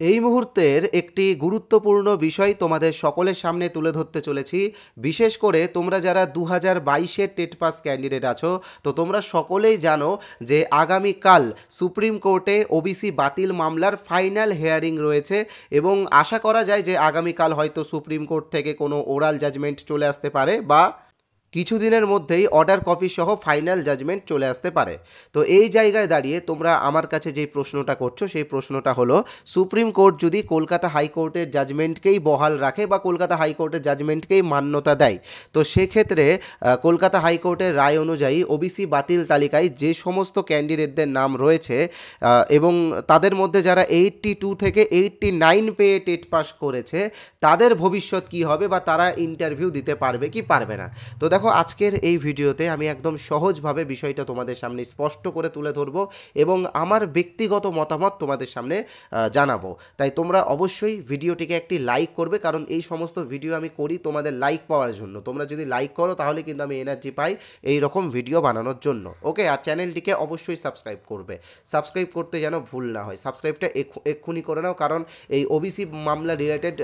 এই মুহূর্তের একটি গুরুত্বপূর্ণ বিষয় তোমাদের সকলের সামনে তুলে ধরতে চলেছি। বিশেষ করে তোমরা যারা 2022-এর টেট পাস ক্যান্ডিডেট আছো, তো তোমরা সকলেই জানো যে আগামীকাল সুপ্রিম কোর্টে ওবিসি বাতিল মামলার ফাইনাল হিয়ারিং রয়েছে এবং আশা করা যায় যে আগামীকাল হয়তো সুপ্রিম কোর্ট থেকে কোনো ওরাল জাজমেন্ট চলে আসতে পারে বা কিছুদিনের মধ্যেই অর্ডার কপি সহ ফাইনাল জাজমেন্ট চলে আসতে পারে। তো এই জায়গায় দাঁড়িয়ে তোমরা আমার কাছে যেই প্রশ্নটা করছো সেই প্রশ্নটা হলো, সুপ্রিম কোর্ট যদি কলকাতা হাইকোর্টের জাজমেন্টকেই বহাল রাখে বা কলকাতা হাইকোর্টের জাজমেন্টকেই মান্যতা দেয়, তো সেক্ষেত্রে কলকাতা হাইকোর্টের রায় অনুযায়ী ওবিসি বাতিল তালিকায় যে সমস্ত ক্যান্ডিডেটদের নাম রয়েছে এবং তাদের মধ্যে যারা 82 থেকে 89 পেয়ে টেট পাস করেছে, তাদের ভবিষ্যৎ কী হবে বা তারা ইন্টারভিউ দিতে পারবে কি পারবে না। তো দেখো, আজকের এই ভিডিওতে আমি একদম সহজভাবে বিষয়টা তোমাদের সামনে স্পষ্ট করে তুলে ধরবো এবং আমার ব্যক্তিগত মতামত তোমাদের সামনে জানাবো। তাই তোমরা অবশ্যই ভিডিওটিকে একটি লাইক করবে, কারণ এই সমস্ত ভিডিও আমি করি তোমাদের লাইক পাওয়ার জন্য। তোমরা যদি লাইক করো তাহলে কিন্তু আমি এনার্জি পাই এই রকম ভিডিও বানানোর জন্য। ওকে, আর চ্যানেলটিকে অবশ্যই সাবস্ক্রাইব করবে। সাবস্ক্রাইব করতে যেন ভুল না হয়, সাবস্ক্রাইবটা এক্ষুনি করে নাও, কারণ এই ওবিসি মামলা রিলেটেড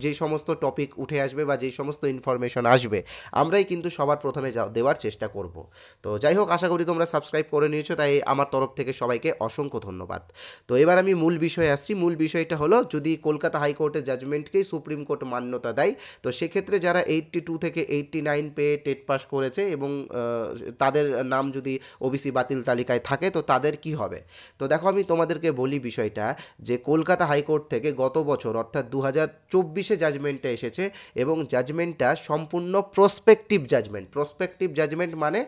যে সমস্ত টপিক উঠে আসবে বা যে সমস্ত ইনফরমেশন আসবে, আমরাই কিন্তু সবার প্রথমে দেওয়ার চেষ্টা করব। তো যাই হোক, আশা করি তোমরা সাবস্ক্রাইব করে নিয়েছো, তাই আমার তরফ থেকে সবাইকে অসংখ্য ধন্যবাদ। তো এবার আমি মূল বিষয়ে আসছি। মূল বিষয়টা হলো, যদি কলকাতা হাইকোর্টের জাজমেন্টকেই সুপ্রিম কোর্ট মান্যতা দেয়, তো সেক্ষেত্রে যারা 82 থেকে 89 পেয়ে টেট পাস করেছে এবং তাদের নাম যদি ওবিসি বাতিল তালিকায় থাকে, তো তাদের কি হবে। তো দেখো, আমি তোমাদেরকে বলি বিষয়টা, যে কলকাতা হাইকোর্ট থেকে গত বছর অর্থাৎ 2024-এ জাজমেন্টটা এসেছে এবং জাজমেন্টটা সম্পূর্ণ প্রসপেক্টিভ জাজমেন্ট মানে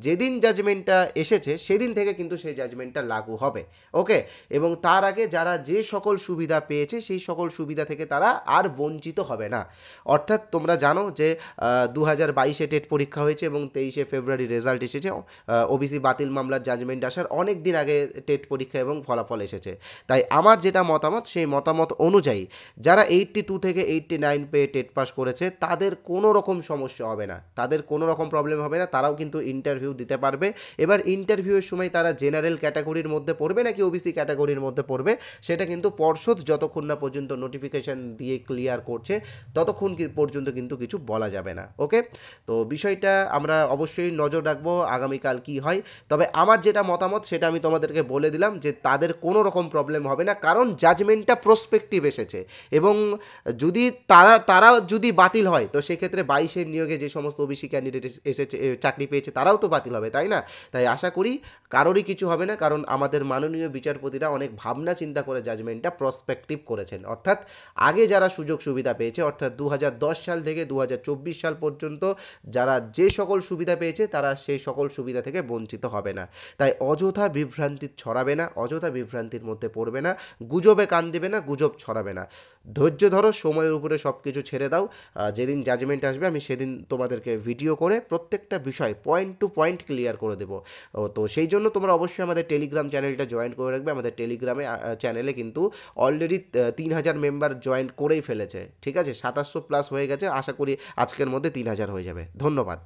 যেদিন জাজমেন্টটা এসেছে সেদিন থেকে কিন্তু সেই জাজমেন্টটা লাগু হবে। ওকে, এবং তার আগে যারা যে সকল সুবিধা পেয়েছে সেই সকল সুবিধা থেকে তারা আর বঞ্চিত হবে না। অর্থাৎ তোমরা জানো যে 2022-এ টেট পরীক্ষা হয়েছে এবং 23শে ফেব্রুয়ারি রেজাল্ট এসেছে। ওবিসি বাতিল মামলার জাজমেন্ট আসার অনেক দিন আগে টেট পরীক্ষা এবং ফলাফল এসেছে। তাই আমার যেটা মতামত, সেই মতামত অনুযায়ী যারা 82 থেকে 89 পেয়ে টেট পাস করেছে, তাদের কোনো রকম সমস্যা হবে না, তাদের কোনো রকম প্রবলেম হবে না, তারাও কিন্তু ইন্টারভিউ দিতে পারবে। এবার ইন্টারভিউয়ের সময় তারা জেনারেল ক্যাটাগরির মধ্যে পড়বে নাকি ওবিসি ক্যাটাগরির মধ্যে পড়বে, সেটা কিন্তু পর্ষদ যতক্ষণ না পর্যন্ত নোটিফিকেশান দিয়ে ক্লিয়ার করছে ততক্ষণ পর্যন্ত কিন্তু কিছু বলা যাবে না। ওকে, তো বিষয়টা আমরা অবশ্যই নজর রাখবো আগামীকাল কি হয়। তবে আমার যেটা মতামত সেটা আমি তোমাদেরকে বলে দিলাম, যে তাদের কোনো রকম প্রবলেম হবে না, কারণ জাজমেন্টটা প্রসপেক্টিভ এসেছে এবং যদি তারা যদি বাতিল হয়, তো সেক্ষেত্রে 22-এর নিয়োগে যে সমস্ত ওবিসি ক্যান্ডিডেট এসেছে, চাকরি পেয়েছে, তারাও তো বাতিল হবে, তাই না? তাই আশা করি কারোরই কিছু হবে না, কারণ আমাদের মাননীয় বিচারপতিরা অনেক ভাবনা চিন্তা করে জাজমেন্টটা প্রসপেক্টিভ করেছেন। অর্থাৎ আগে যারা সুযোগ সুবিধা পেয়েছে, অর্থাৎ 2010 সাল থেকে 2024 সাল পর্যন্ত যারা যে সকল সুবিধা পেয়েছে, তারা সেই সকল সুবিধা থেকে বঞ্চিত হবে না। তাই অযথা বিভ্রান্তি ছড়াবে না, অযথা বিভ্রান্তির মধ্যে পড়বে না, গুজবে কান দেবে না, গুজব ছড়াবে না। ধৈর্য ধরো, সময়ের উপরে সব কিছু ছেড়ে দাও। যেদিন জাজমেন্ট আসবে আমি সেদিন তোমাদেরকে ভিডিও করে প্রত্যেকটা বিষয় পয়েন্ট টু পয়েন্ট ক্লিয়ার করে দেবো। তো সেই জন্য তোমরা অবশ্যই আমাদের টেলিগ্রাম চ্যানেলটা জয়েন করে রাখবে। আমাদের টেলিগ্রামে চ্যানেলে কিন্তু অলরেডি 3000 মেম্বার জয়েন করেই ফেলেছে। ঠিক আছে, 2700+ হয়ে গেছে, আশা করি আজকের মধ্যে 3000 হয়ে যাবে। ধন্যবাদ।